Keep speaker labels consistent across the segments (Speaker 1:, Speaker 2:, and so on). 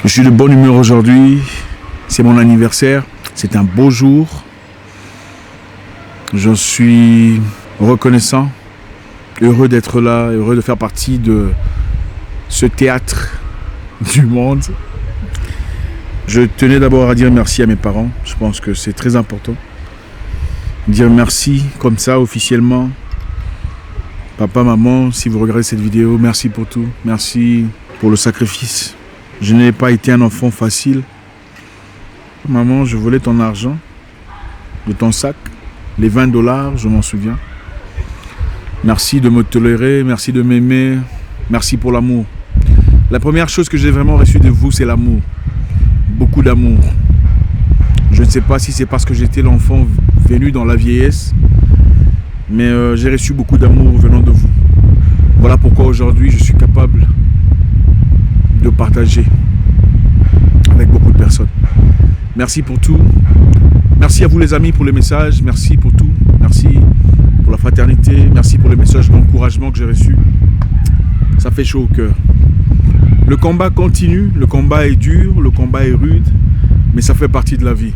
Speaker 1: Je suis de bonne humeur aujourd'hui. C'est mon anniversaire. C'est un beau jour. Je suis reconnaissant, heureux d'être là, heureux de faire partie de ce théâtre du monde. Je tenais d'abord à dire merci à mes parents. Je pense que c'est très important. Dire merci comme ça officiellement. Papa, maman, si vous regardez cette vidéo, merci pour tout. Merci pour le sacrifice. Je n'ai pas été un enfant facile. Maman, je volais ton argent de ton sac. Les $20, je m'en souviens. Merci de me tolérer, merci de m'aimer. Merci pour l'amour. La première chose que j'ai vraiment reçue de vous, c'est l'amour. Beaucoup d'amour. Je ne sais pas si c'est parce que j'étais l'enfant venu dans la vieillesse, mais j'ai reçu beaucoup d'amour venant de vous. Voilà pourquoi aujourd'hui je suis capable de partager avec beaucoup de personnes. Merci pour tout. Merci à vous les amis pour les messages. Merci pour tout. Merci pour la fraternité. Merci pour les messages d'encouragement que j'ai reçus. Ça fait chaud au cœur. Le combat continue. Le combat est dur. Le combat est rude. Mais ça fait partie de la vie.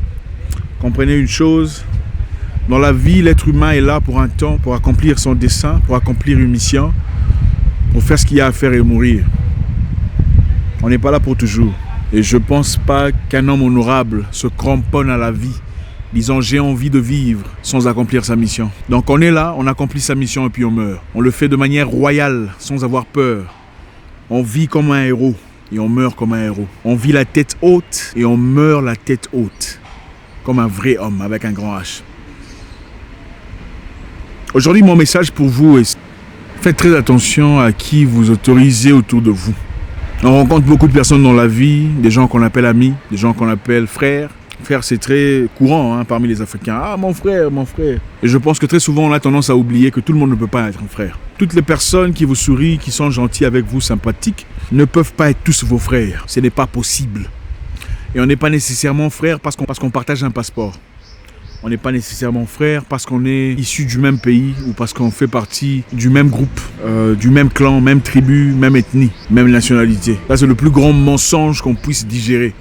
Speaker 1: Comprenez une chose. Dans la vie, l'être humain est là pour un temps, pour accomplir son dessein, pour accomplir une mission, pour faire ce qu'il y a à faire et mourir. On n'est pas là pour toujours. Et je ne pense pas qu'un homme honorable se cramponne à la vie, disant j'ai envie de vivre sans accomplir sa mission. Donc on est là, on accomplit sa mission et puis on meurt. On le fait de manière royale, sans avoir peur. On vit comme un héros et on meurt comme un héros. On vit la tête haute et on meurt la tête haute. Comme un vrai homme avec un grand H. Aujourd'hui, mon message pour vous est faites très attention à qui vous autorisez autour de vous. On rencontre beaucoup de personnes dans la vie, des gens qu'on appelle amis, des gens qu'on appelle frères. Frère, c'est très courant parmi les Africains. Ah, mon frère, mon frère. Et je pense que très souvent, on a tendance à oublier que tout le monde ne peut pas être un frère. Toutes les personnes qui vous sourient, qui sont gentilles avec vous, sympathiques, ne peuvent pas être tous vos frères. Ce n'est pas possible. Et on n'est pas nécessairement frères parce qu'on partage un passeport. On n'est pas nécessairement frères parce qu'on est issu du même pays ou parce qu'on fait partie du même groupe, du même clan, même tribu, même ethnie, même nationalité. Ça, c'est le plus grand mensonge qu'on puisse digérer.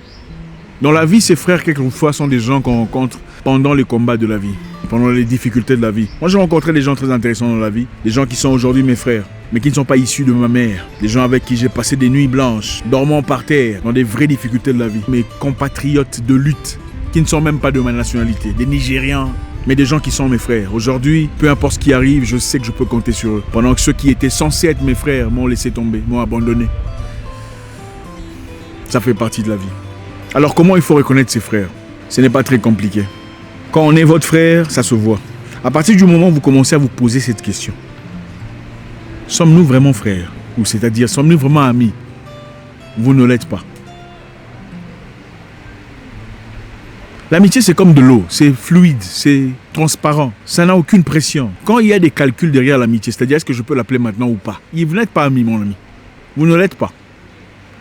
Speaker 1: Dans la vie, ces frères, quelquefois, sont des gens qu'on rencontre pendant les combats de la vie, pendant les difficultés de la vie. Moi, j'ai rencontré des gens très intéressants dans la vie, des gens qui sont aujourd'hui mes frères, mais qui ne sont pas issus de ma mère. Des gens avec qui j'ai passé des nuits blanches, dormant par terre, dans des vraies difficultés de la vie. Mes compatriotes de lutte, qui ne sont même pas de ma nationalité, des Nigérians, mais des gens qui sont mes frères. Aujourd'hui, peu importe ce qui arrive, je sais que je peux compter sur eux. Pendant que ceux qui étaient censés être mes frères m'ont laissé tomber, m'ont abandonné. Ça fait partie de la vie. Alors comment il faut reconnaître ses frères? Ce n'est pas très compliqué. Quand on est votre frère, ça se voit. À partir du moment où vous commencez à vous poser cette question, sommes-nous vraiment frères? Ou c'est-à-dire, sommes-nous vraiment amis? Vous ne l'êtes pas. L'amitié, c'est comme de l'eau, c'est fluide, c'est transparent, ça n'a aucune pression. Quand il y a des calculs derrière l'amitié, c'est-à-dire est-ce que je peux l'appeler maintenant ou pas? Vous n'êtes pas ami, mon ami. Vous ne l'êtes pas.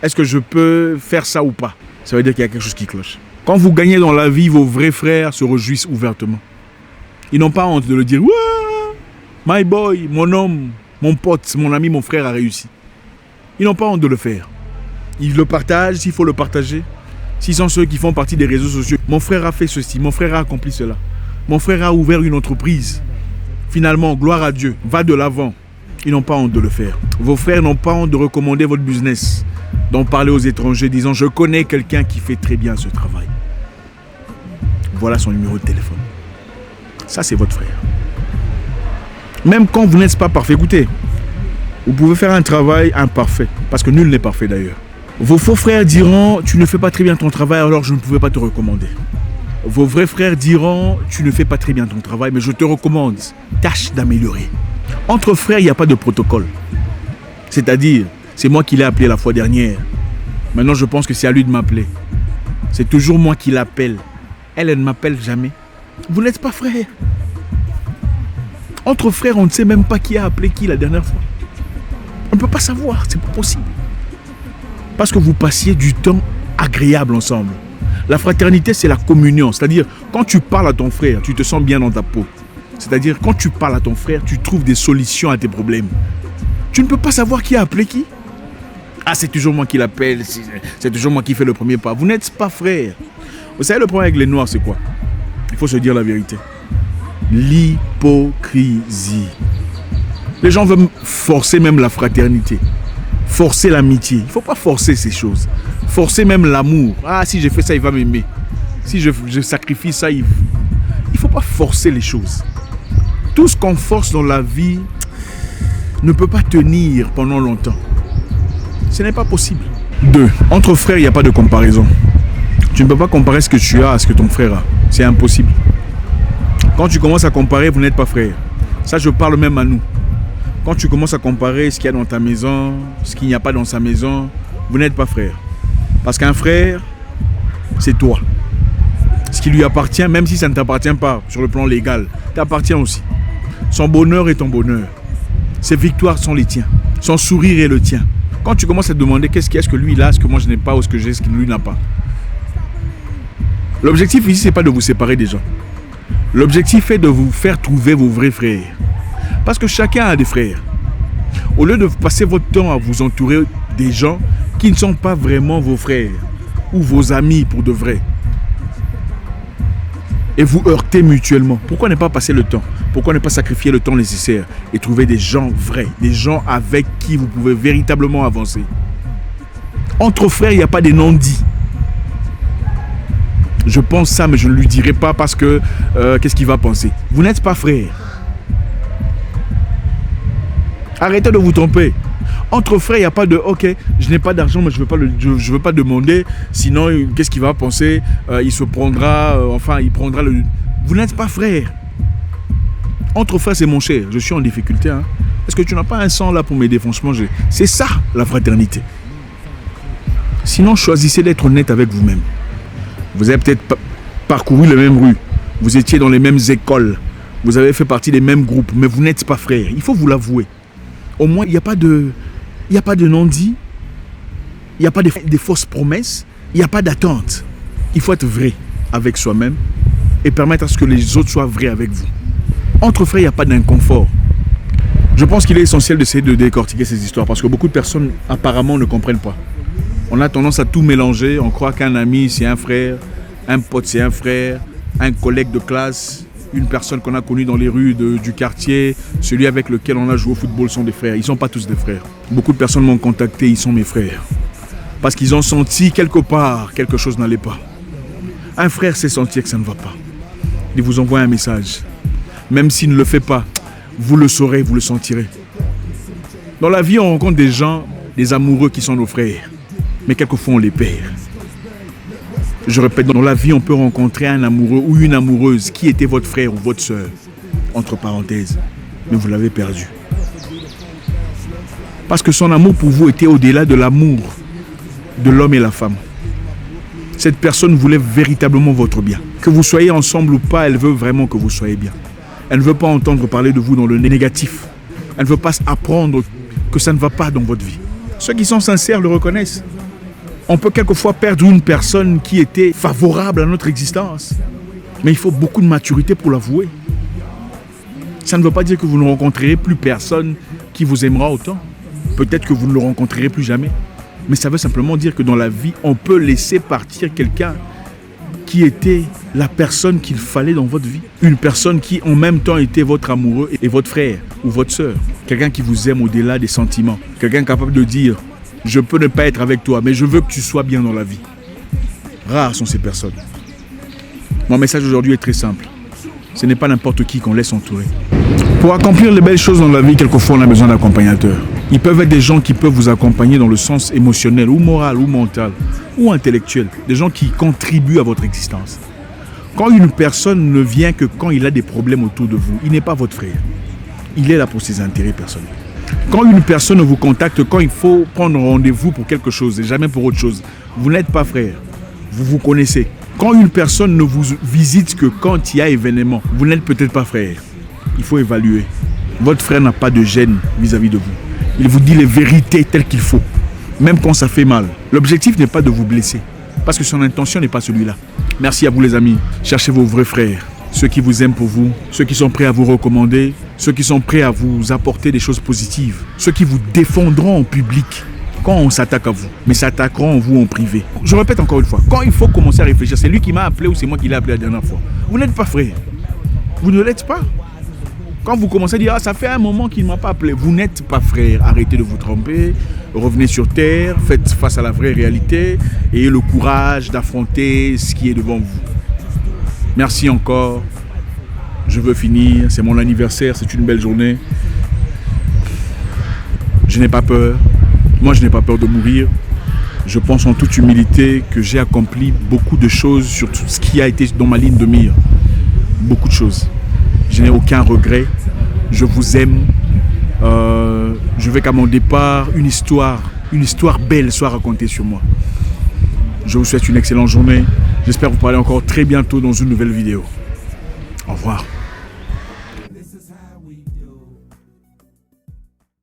Speaker 1: Est-ce que je peux faire ça ou pas? Ça veut dire qu'il y a quelque chose qui cloche. Quand vous gagnez dans la vie, vos vrais frères se réjouissent ouvertement. Ils n'ont pas honte de le dire. My boy, mon homme, mon pote, mon ami, mon frère a réussi. Ils n'ont pas honte de le faire. Ils le partagent s'il faut le partager. S'ils sont ceux qui font partie des réseaux sociaux. Mon frère a fait ceci, mon frère a accompli cela. Mon frère a ouvert une entreprise. Finalement, gloire à Dieu, va de l'avant. Ils n'ont pas honte de le faire. Vos frères n'ont pas honte de recommander votre business, d'en parler aux étrangers, disant « Je connais quelqu'un qui fait très bien ce travail. » Voilà son numéro de téléphone. Ça, c'est votre frère. Même quand vous n'êtes pas parfait, écoutez, vous pouvez faire un travail imparfait, parce que nul n'est parfait d'ailleurs. Vos faux frères diront « Tu ne fais pas très bien ton travail, alors je ne pouvais pas te recommander. » Vos vrais frères diront « Tu ne fais pas très bien ton travail, mais je te recommande. Tâche d'améliorer. » Entre frères, il n'y a pas de protocole. C'est-à-dire, c'est moi qui l'ai appelé la fois dernière. Maintenant, je pense que c'est à lui de m'appeler. C'est toujours moi qui l'appelle. Elle ne m'appelle jamais. Vous n'êtes pas frères. Entre frères, on ne sait même pas qui a appelé qui la dernière fois. On ne peut pas savoir, c'est pas possible. Parce que vous passiez du temps agréable ensemble. La fraternité, c'est la communion. C'est-à-dire, quand tu parles à ton frère, tu te sens bien dans ta peau. C'est-à-dire, quand tu parles à ton frère, tu trouves des solutions à tes problèmes. Tu ne peux pas savoir qui a appelé qui. Ah, c'est toujours moi qui l'appelle, c'est toujours moi qui fais le premier pas. Vous n'êtes pas frère. Vous savez, le problème avec les Noirs, c'est quoi? Il faut se dire la vérité. L'hypocrisie. Les gens veulent forcer même la fraternité, forcer l'amitié. Il ne faut pas forcer ces choses. Forcer même l'amour. Ah, si je fais ça, il va m'aimer. Si je sacrifie ça, il ne faut pas forcer les choses. Tout ce qu'on force dans la vie ne peut pas tenir pendant longtemps. Ce n'est pas possible. 2. Entre frères, il n'y a pas de comparaison. Tu ne peux pas comparer ce que tu as à ce que ton frère a. C'est impossible. Quand tu commences à comparer, vous n'êtes pas frères. Ça, je parle même à nous. Quand tu commences à comparer ce qu'il y a dans ta maison, ce qu'il n'y a pas dans sa maison, vous n'êtes pas frères. Parce qu'un frère, c'est toi. Ce qui lui appartient, même si ça ne t'appartient pas sur le plan légal, t'appartient aussi. Son bonheur est ton bonheur. Ses victoires sont les tiens. Son sourire est le tien. Quand tu commences à te demander qu'est-ce que lui il a, ce que moi je n'ai pas, ou ce que j'ai, ce que lui n'a pas. L'objectif ici, ce n'est pas de vous séparer des gens. L'objectif est de vous faire trouver vos vrais frères. Parce que chacun a des frères. Au lieu de passer votre temps à vous entourer des gens qui ne sont pas vraiment vos frères ou vos amis pour de vrai, et vous heurter mutuellement, pourquoi ne pas passer le temps? Pourquoi ne pas sacrifier le temps nécessaire et trouver des gens vrais, des gens avec qui vous pouvez véritablement avancer? Entre frères, il n'y a pas de non-dits. Je pense ça, mais je ne lui dirai pas parce que qu'est-ce qu'il va penser? Vous n'êtes pas frères. Arrêtez de vous tromper. Entre frères, il n'y a pas de « Ok, je n'ai pas d'argent, mais je ne veux pas demander, sinon qu'est-ce qu'il va penser? Il se prendra, il prendra le... » Vous n'êtes pas frères. Entre frères, c'est mon cher. Je suis en difficulté. Hein. Est-ce que tu n'as pas un sang là pour m'aider? Franchement, c'est ça, la fraternité. Sinon, choisissez d'être honnête avec vous-même. Vous avez peut-être parcouru les mêmes rues. Vous étiez dans les mêmes écoles. Vous avez fait partie des mêmes groupes, mais vous n'êtes pas frères. Il faut vous l'avouer. Au moins, il n'y a pas de non-dit. Il n'y a pas de fausses promesses. Il n'y a pas d'attente. Il faut être vrai avec soi-même et permettre à ce que les autres soient vrais avec vous. Entre frères, il n'y a pas d'inconfort. Je pense qu'il est essentiel d'essayer de décortiquer ces histoires parce que beaucoup de personnes apparemment ne comprennent pas. On a tendance à tout mélanger. On croit qu'un ami, c'est un frère, un pote, c'est un frère, un collègue de classe, une personne qu'on a connue dans les rues du quartier, celui avec lequel on a joué au football sont des frères. Ils ne sont pas tous des frères. Beaucoup de personnes m'ont contacté, ils sont mes frères. Parce qu'ils ont senti quelque part quelque chose n'allait pas. Un frère sait sentir que ça ne va pas. Il vous envoie un message. Même s'il ne le fait pas, vous le saurez, vous le sentirez. Dans la vie, on rencontre des gens, des amoureux qui sont nos frères. Mais quelquefois, on les perd. Je répète, dans la vie, on peut rencontrer un amoureux ou une amoureuse qui était votre frère ou votre sœur, entre parenthèses, mais vous l'avez perdu. Parce que son amour pour vous était au-delà de l'amour de l'homme et la femme. Cette personne voulait véritablement votre bien. Que vous soyez ensemble ou pas, elle veut vraiment que vous soyez bien. Elle ne veut pas entendre parler de vous dans le négatif. Elle ne veut pas apprendre que ça ne va pas dans votre vie. Ceux qui sont sincères le reconnaissent. On peut quelquefois perdre une personne qui était favorable à notre existence. Mais il faut beaucoup de maturité pour l'avouer. Ça ne veut pas dire que vous ne rencontrerez plus personne qui vous aimera autant. Peut-être que vous ne le rencontrerez plus jamais. Mais ça veut simplement dire que dans la vie, on peut laisser partir quelqu'un qui était la personne qu'il fallait dans votre vie. Une personne qui en même temps était votre amoureux et votre frère ou votre sœur. Quelqu'un qui vous aime au-delà des sentiments. Quelqu'un capable de dire « Je peux ne pas être avec toi, mais je veux que tu sois bien dans la vie. » Rares sont ces personnes. Mon message aujourd'hui est très simple. Ce n'est pas n'importe qui qu'on laisse entourer. Pour accomplir les belles choses dans la vie, quelquefois on a besoin d'accompagnateurs. Ils peuvent être des gens qui peuvent vous accompagner dans le sens émotionnel ou moral ou mental ou intellectuel. Des gens qui contribuent à votre existence. Quand une personne ne vient que quand il a des problèmes autour de vous, il n'est pas votre frère. Il est là pour ses intérêts personnels. Quand une personne vous contacte, quand il faut prendre rendez-vous pour quelque chose et jamais pour autre chose, vous n'êtes pas frère. Vous vous connaissez. Quand une personne ne vous visite que quand il y a événement, vous n'êtes peut-être pas frère. Il faut évaluer. Votre frère n'a pas de gêne vis-à-vis de vous. Il vous dit les vérités telles qu'il faut, même quand ça fait mal. L'objectif n'est pas de vous blesser, parce que son intention n'est pas celui-là. Merci à vous les amis. Cherchez vos vrais frères, ceux qui vous aiment pour vous, ceux qui sont prêts à vous recommander, ceux qui sont prêts à vous apporter des choses positives, ceux qui vous défendront en public quand on s'attaque à vous, mais s'attaqueront à vous en privé. Je répète encore une fois, quand il faut commencer à réfléchir, c'est lui qui m'a appelé ou c'est moi qui l'ai appelé la dernière fois. Vous n'êtes pas frère. Vous ne l'êtes pas. Quand vous commencez à dire, ah, ça fait un moment qu'il ne m'a pas appelé, vous n'êtes pas frère. Arrêtez de vous tromper, revenez sur terre, faites face à la vraie réalité et ayez le courage d'affronter ce qui est devant vous. Merci encore. Je veux finir, c'est mon anniversaire, c'est une belle journée. Je n'ai pas peur. Moi, je n'ai pas peur de mourir. Je pense en toute humilité que j'ai accompli beaucoup de choses sur tout ce qui a été dans ma ligne de mire. Beaucoup de choses. Je n'ai aucun regret. Je vous aime. Je veux qu'à mon départ, une histoire belle soit racontée sur moi. Je vous souhaite une excellente journée. J'espère vous parler encore très bientôt dans une nouvelle vidéo. Au revoir.